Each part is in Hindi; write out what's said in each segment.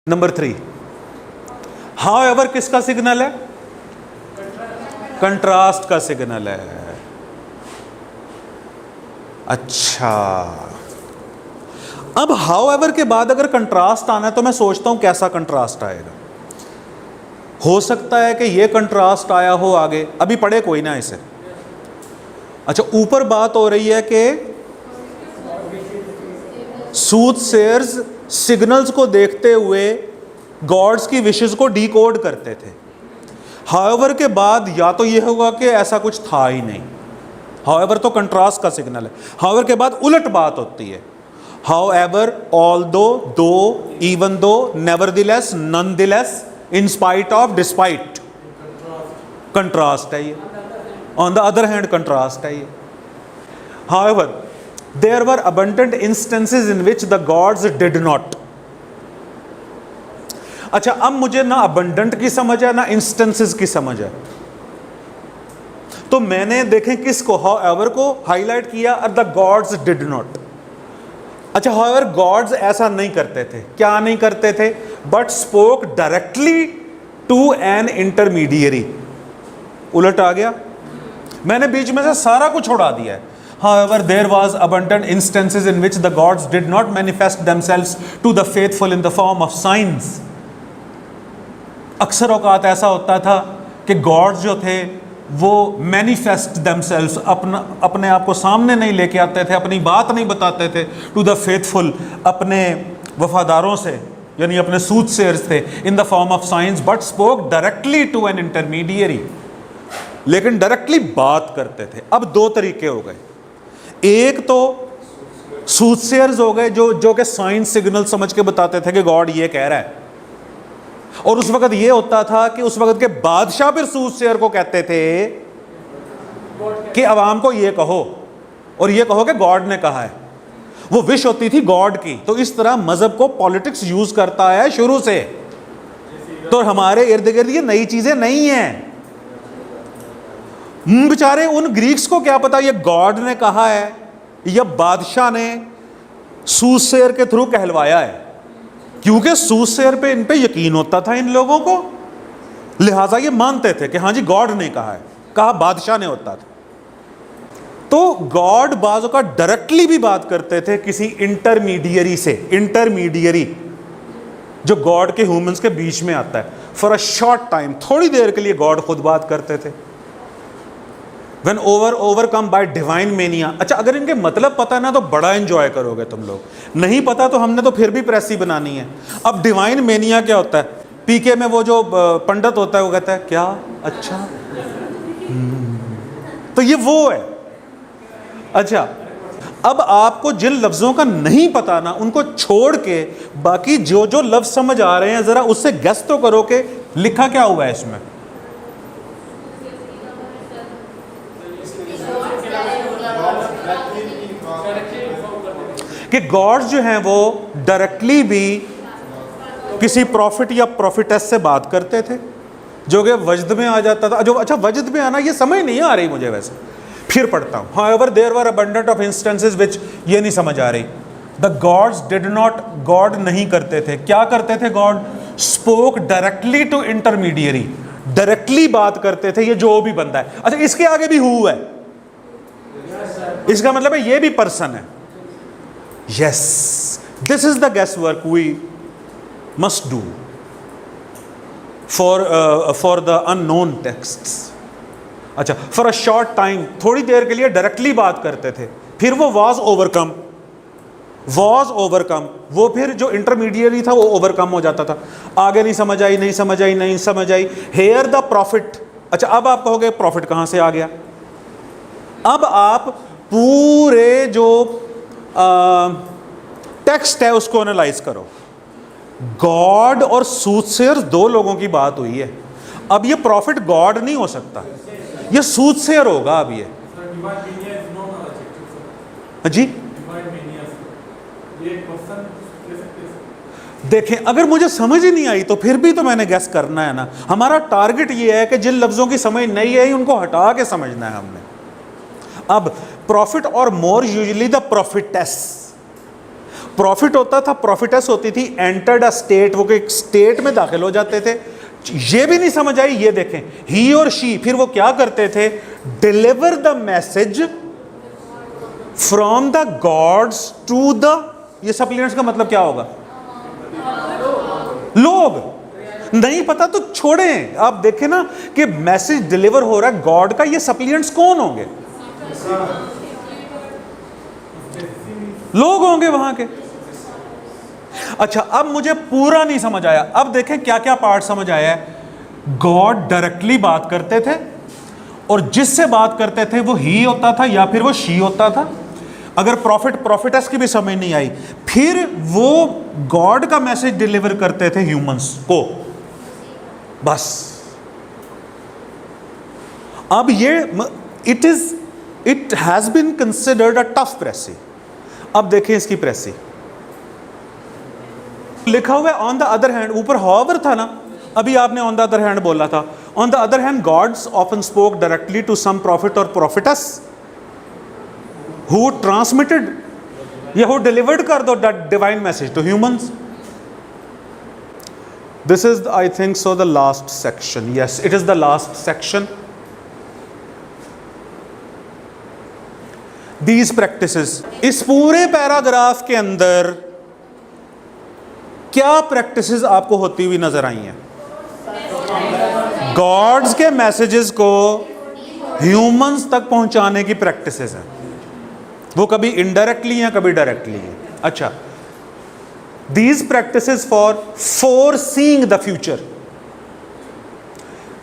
नंबर 3, हाउ एवर किसका सिग्नल है? कंट्रास्ट का सिग्नल है। अच्छा, अब हाउ एवर के बाद अगर कंट्रास्ट आना है तो मैं सोचता हूं कैसा कंट्रास्ट आएगा। हो सकता है कि ये कंट्रास्ट आया हो आगे, अभी पढ़े कोई ना इसे। अच्छा, ऊपर बात हो रही है कि सूथसेयर्स सिग्नल्स को देखते हुए गॉड्स की विशेस को डिकोड करते थे। हाउएवर के बाद या तो ये होगा कि ऐसा कुछ था ही नहीं, हाउएवर तो कंट्रास्ट का सिग्नल है। हाउएवर के बाद उलट बात होती है, however, although, though, even though, nevertheless, nonetheless, in spite of, despite, contrast है ये। On the other hand contrast है ये। However there were abundant instances in which the gods did not। अच्छा, अब मुझे ना abundant की समझ है ना instances की समझ है, तो मैंने देखें किसको, however को हाईलाइट किया और the gods did not। अच्छा, however gods ऐसा नहीं करते थे। क्या नहीं करते थे? but spoke directly to an intermediary। उलट आ गया, मैंने बीच में से सारा कुछ उड़ा दिया है। However, there was abundant instances in which the gods did not manifest themselves to the faithful in the form of signs। अक्सर औकात ऐसा होता था कि गॉड्स जो थे वो मैनिफेस्ट themselves, अपने आप को सामने नहीं लेके आते थे, अपनी बात नहीं बताते थे टू द फेथफुल, अपने वफादारों से, यानी अपने सूथसेयर्स थे, in the form of science, but spoke directly to an intermediary. लेकिन डायरेक्टली बात करते थे। अब दो तरीके हो गए, एक तो सूथसेयर्स हो गए जो कि साइंस सिग्नल समझ के बताते थे कि गॉड ये कह रहा है, और उस वक्त ये होता था कि उस वक्त के बादशाह फिर सूथसेयर को कहते थे कि अवाम को ये कहो और ये कहो कि गॉड ने कहा है। वो विश होती थी गॉड की। तो इस तरह मजहब को पॉलिटिक्स यूज करता है शुरू से। तो हमारे इर्द गिर्द ये नई चीजें नहीं हैं। बेचारे उन ग्रीक्स को क्या पता ये गॉड ने कहा है या बादशाह ने सूथसेयर के थ्रू कहलवाया है, क्योंकि सूथसेयर पे, इन पे यकीन होता था इन लोगों को, लिहाजा ये मानते थे कि हाँ जी गॉड ने कहा है, कहा बादशाह ने होता था। तो गॉड बाजों का डायरेक्टली भी बात करते थे किसी इंटरमीडियरी से। इंटरमीडियरी जो गॉड के ह्यूमंस के बीच में आता है। फॉर अ शॉर्ट टाइम, थोड़ी देर के लिए गॉड खुद बात करते थे। When overcome by divine mania। अच्छा, अगर इनके मतलब पता है ना तो बड़ा एंजॉय करोगे तुम लोग। नहीं पता तो हमने तो फिर भी प्रेस ही बनानी है। अब डिवाइन मेनिया क्या होता है? पीके में वो जो पंडित होता है वो कहता है क्या, अच्छा, तो ये वो है। अच्छा, अब आपको जिन लफ्जों का नहीं पता ना, उनको छोड़ के बाकी जो जो लफ्ज समझ आ रहे हैं जरा उससे गेस तो करो कि लिखा क्या हुआ है इसमें। कि गॉड्स जो हैं वो डायरेक्टली भी किसी प्रॉफिट या प्रॉफिटेस से बात करते थे, जो कि वजद में आ जाता था। जो अच्छा, वजद में आना ये समझ नहीं आ रही मुझे, वैसे फिर पढ़ता हूं। However there were abundant of instances which, ये नहीं समझ आ रही। The gods did not, God नहीं करते थे। क्या करते थे God? Spoke directly to intermediary, directly बात करते थे। ये जो भी बंदा है, अच्छा इसके आगे भी हु है, इसका मतलब है ये भी पर्सन है। Yes, this is the guesswork we must do for the unknown texts। अच्छा, for a short time, थोड़ी देर के लिए डायरेक्टली बात करते थे, फिर वो was overcome, वो फिर जो इंटरमीडियरी था वो ओवरकम हो जाता था। आगे नहीं समझ आई, नहीं समझ आई, नहीं समझ आई। Here the prophet। अच्छा, अब आप कहोगे प्रॉफिट कहां से आ गया? अब आप पूरे जो टेक्स्ट है उसको एनालाइज करो। गॉड और सूथसेयर दो लोगों की बात हुई है। अब ये प्रॉफिट गॉड नहीं हो सकता, ये सूथसेयर होगा। अब ये जी देखें, अगर मुझे समझ ही नहीं आई तो फिर भी तो मैंने गेस करना है ना। हमारा टारगेट ये है कि जिन लफ्जों की समझ नहीं आई उनको हटा के समझना है हमने। अब प्रॉफिट और मोर यूजुअली द प्रॉफिटेस, प्रॉफिट होता था, प्रॉफिटस होती थी, एंटर्ड अ स्टेट, वो एक स्टेट में दाखिल हो जाते थे। ये भी नहीं समझ आई, ये देखें, ही और शी, फिर वो क्या करते थे, deliver the message from the gods to the, ये सप्लीमेंट्स का मतलब क्या होगा, लोग नहीं पता तो छोड़ें, आप देखें ना कि मैसेज डिलीवर हो रहा है गॉड का, ये सप्लीमेंट्स कौन होंगे, लोग होंगे वहां के। अच्छा, अब मुझे पूरा नहीं समझ आया, अब देखें क्या क्या पार्ट समझ आया है। गॉड डायरेक्टली बात करते थे, और जिससे बात करते थे वो ही होता था या फिर वो शी होता था। अगर प्रॉफिटस की भी समझ नहीं आई, फिर वो गॉड का मैसेज डिलीवर करते थे ह्यूमंस को, बस। अब ये it has been considered a tough precis. अब देखें इसकी प्रेसी, लिखा हुआ है ऑन द अदर हैंड, ऊपर हॉवर था ना, अभी आपने ऑन द अदर हैंड बोला था। On the other hand gods often spoke directly to some prophet और प्रॉफिटस हु ट्रांसमिटेड या हु डिलीवर्ड कर दो that divine message to humans. This is I think so the last section, yes it is the last section. These practices, इस पूरे पैराग्राफ के अंदर क्या प्रैक्टिसेस आपको होती हुई नजर आई हैं? गॉड्स के मैसेजेस को ह्यूमंस तक पहुंचाने की प्रैक्टिसेस हैं, वो कभी इनडायरेक्टली या कभी डायरेक्टली है। अच्छा, these practices for seeing the future.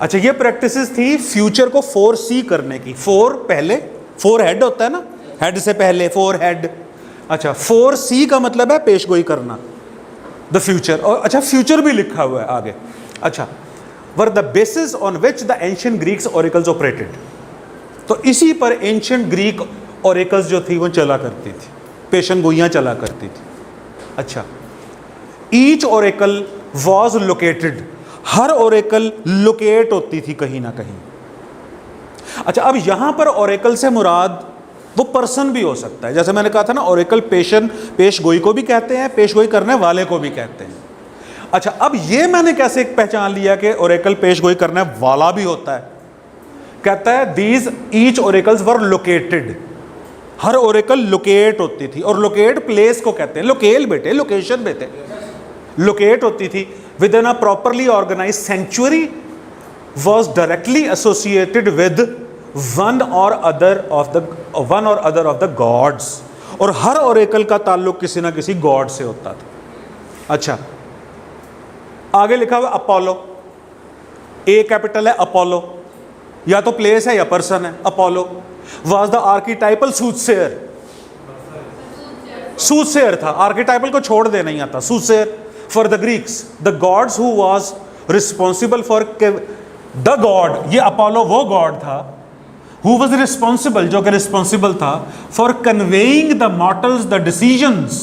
अच्छा, ये प्रैक्टिसेस थी फ्यूचर को फोर सी करने की। फोर पहले, फोर हेड होता है ना, हेड से पहले फोर हेड। अच्छा, फोर सी का मतलब है पेशगोई करना, द फ्यूचर। और अच्छा, फ्यूचर भी लिखा हुआ है आगे। अच्छा, were the basis on which the ancient Greeks auricles operated, तो इसी पर एंशिएंट ग्रीक ऑरिकल्स जो थी वो चला करती थी, पेशन गोइयां चला करती थी। अच्छा, ईच ऑरिकल वॉज लोकेटेड, हर ऑरिकल लोकेट होती थी कहीं ना कहीं। अच्छा, अब यहां पर ऑरिकल से मुराद वो पर्सन भी हो सकता है, जैसे मैंने कहा था ना, ऑरिकल पेश गोई को भी कहते हैं, पेश गोई करने वाले को भी कहते हैं। अच्छा, अब ये मैंने कैसे पहचान लिया कि ऑरिकल पेश गोई करने वाला भी होता है? कहता है these each oracles were located, हर ऑरिकल लोकेट होती थी, और लोकेट प्लेस को कहते हैं, लोकेल बेटे, लोकेशन बेटे, लोकेट होती थी within a properly organise sanctuary was directly associated with one or other of the gods, और हर ऑरेकल का ताल्लुक किसी ना किसी गॉड से होता था। अच्छा, आगे लिखा हुआ अपोलो, ए कैपिटल है अपोलो, या तो प्लेस है या पर्सन है। Apollo was the archetypal soothsayer, soothsayer था, आर्कीटाइपल को छोड़ दे नहीं आता, soothsayer for the Greeks, the gods who was responsible for the God, ये अपोलो वो गॉड था who was responsible, जो कि रिस्पॉन्सिबल था for conveying the mortals the decisions,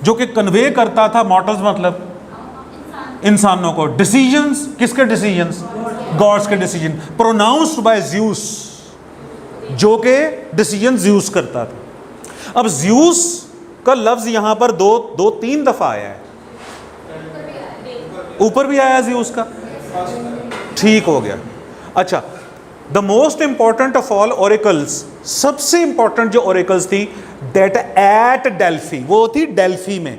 जो कि कन्वे करता था, मॉर्टल्स मतलब इंसानों को, डिसीजंस, किसके डिसीजंस? गॉड्स के डिसीजन, प्रोनाउंस्ड बाय ज़्यूस, जो कि डिसीजन ज़्यूस करता था। अब ज़्यूस का लफ्ज यहां पर दो तीन दफा आया है, ऊपर भी आया ज़्यूस का, ठीक हो गया। अच्छा, the most important of all oracles, सबसे इंपॉर्टेंट जो ऑरिकल्स थी, दैट एट डेल्फी, वो थी डेल्फी में,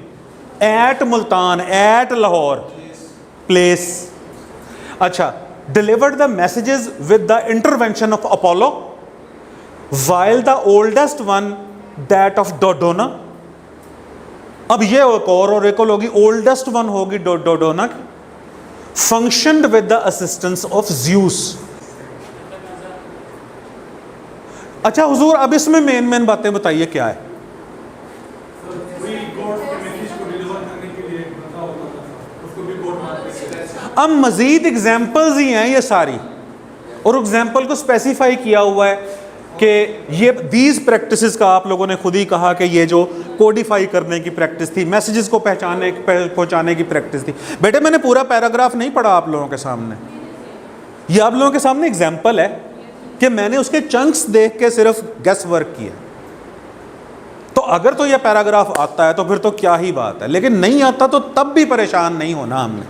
at Multan, at Lahore, place. अच्छा, delivered the messages with the intervention of Apollo, while the oldest one that of Dodona. अब ये एक और ऑरिकल होगी, ओल्डेस्ट वन होगी Dodona, functioned with the assistance of Zeus. अच्छा हुजूर, अब इसमें मेन बातें बताइए क्या है? अब मजीद एग्जाम्पल्स ही हैं ये सारी, और एग्जाम्पल को स्पेसिफाई किया हुआ है कि ये दीज प्रैक्टिसेस का आप लोगों ने खुद ही कहा कि ये जो कोडिफाई करने की प्रैक्टिस थी, मैसेजेस को पहुंचाने की प्रैक्टिस थी। बेटे मैंने पूरा पैराग्राफ नहीं पढ़ा आप लोगों के सामने, ये आप लोगों के सामने एग्जाम्पल है कि मैंने उसके चंक्स देख के सिर्फ गेस वर्क किया। तो अगर तो यह पैराग्राफ आता है तो फिर तो क्या ही बात है, लेकिन नहीं आता तो तब भी परेशान नहीं होना हमने,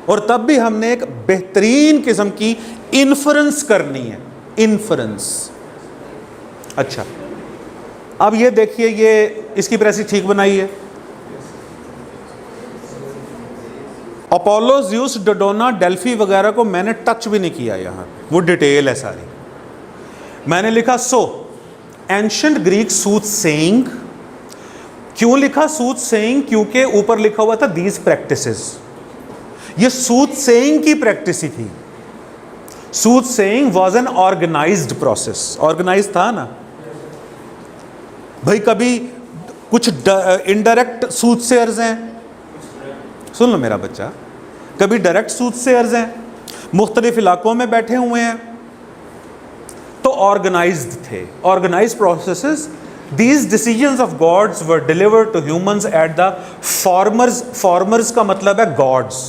और तब भी हमने एक बेहतरीन किस्म की इन्फरेंस करनी है, इन्फरेंस। अच्छा, अब ये देखिए, ये इसकी प्रेसी ठीक बनाई है। अपोलो, ज़्यूस, डोडोना, डेल्फी वगैरह को मैंने टच भी नहीं किया यहाँ, वो डिटेल है सारी। मैंने लिखा so ancient Greek soothsaying. क्यों लिखा सूथ सेइंग? क्योंकि ऊपर लिखा हुआ था दीज प्रैक्टिसेस। ये सूथ सेइंग की प्रैक्टिस ही थी। Soothsaying was an organised process. Organise था ना भाई। कभी कुछ इनडायरेक्ट सूथ सेयर्स हैं, सुन लो मेरा बच्चा, कभी डायरेक्ट सूथ सेयर्स हैं, मुख्तलिफ इलाकों में बैठे हुए हैं, तो ऑर्गेनाइज्ड थे, organised processes. These decisions of gods were delivered to humans at the formers. Formers का मतलब है गॉड्स।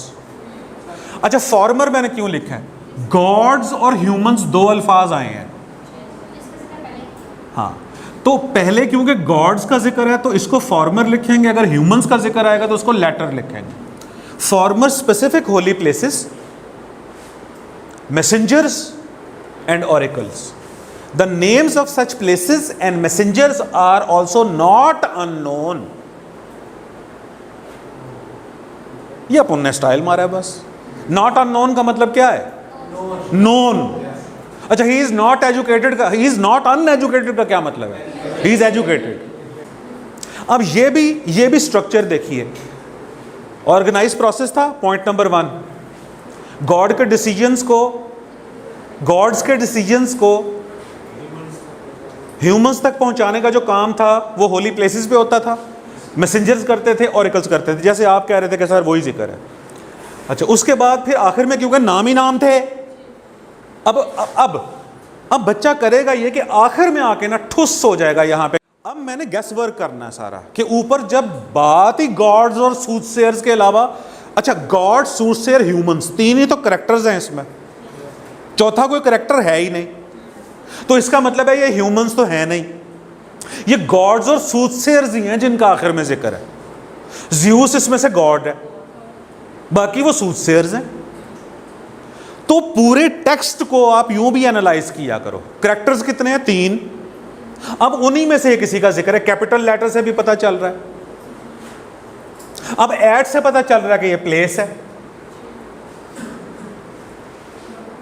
अच्छा, फॉर्मर मैंने क्यों लिखा है? गॉड्स और ह्यूमंस दो अल्फाज आए हैं। हाँ, तो पहले क्योंकि गॉड्स का जिक्र है तो इसको फॉर्मर लिखेंगे, अगर ह्यूमंस का जिक्र आएगा तो उसको लेटर लिखेंगे। Former specific holy places, messengers and oracles. The names of such places and messengers are also not unknown. ये अपन ने स्टाइल मारा है बस। Not unknown का मतलब क्या है? Known. अच्छा, he is not educated का, he is not uneducated का क्या मतलब है? He is educated. अब ये भी स्ट्रक्चर देखिए। ऑर्गेनाइज प्रोसेस था, पॉइंट नंबर 1। गॉड के डिसीजंस को, गॉड्स के डिसीजंस को ह्यूमंस तक पहुंचाने का जो काम था वो होली प्लेसेस पे होता था। मैसेंजर्स करते थे, ऑरेकल्स करते थे, जैसे आप कह रहे थे कि सर वही जिक्र है। अच्छा, उसके बाद फिर आखिर में क्योंकि नाम ही नाम थे, अब बच्चा करेगा ये कि आखिर में आके ना ठुस हो जाएगा यहाँ पे। अब मैंने गेस वर्क करना है सारा कि ऊपर जब बात ही गॉड्स और सूथसेयर्स के अलावा, अच्छा गॉड, सूथसेयर, ह्यूमंस, तीन ही तो करेक्टर्स हैं इसमें, चौथा कोई करेक्टर है ही नहीं। तो इसका मतलब है ये ह्यूमंस तो है नहीं, ये गॉड्स और सूथसेयर्स ही हैं जिनका आखिर में जिक्र है। ज़्यूस इसमें से गॉड है, बाकी वो सूथसेयर्स हैं। तो पूरे टेक्स्ट को आप यूं भी एनालाइज किया करो। करेक्टर्स कितने हैं? 3। अब उन्हीं में से किसी का जिक्र है, कैपिटल लेटर से भी पता चल रहा है। अब एट से पता चल रहा है कि ये प्लेस है।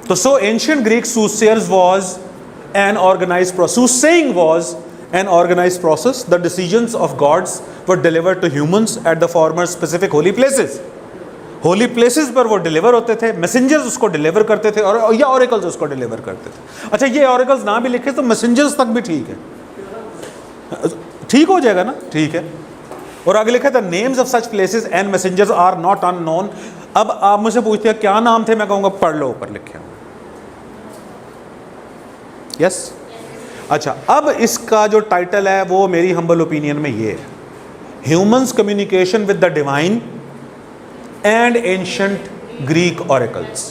तो so ancient Greek soothsayers was an organized process. Soothsaying was an organized process. The decisions of gods were delivered to humans at the former specific holy places. Holi places पर वो डिलीवर होते थे, मैसेंजर्स उसको डिलीवर करते थे, और या ऑरेकल्स उसको डिलीवर करते थे। अच्छा, ये ऑरेकल्स ना भी लिखे तो मैसेंजर्स तक भी ठीक है, ठीक हो जाएगा ना? ठीक है। और आगे लिखा था names of such places and messengers are not unknown. अब आप मुझसे पूछते हैं क्या नाम थे, मैं कहूँगा पढ़ लो, ऊपर लिखे हैं। यस अच्छा, अब इसका जो टाइटल है वो मेरी हम्बल ओपिनियन में ये है, humans communication with the divine and ancient Greek oracles.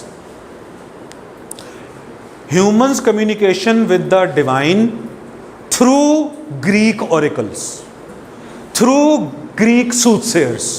Humans communication with the divine through Greek oracles, through Greek सूथसेयर्स।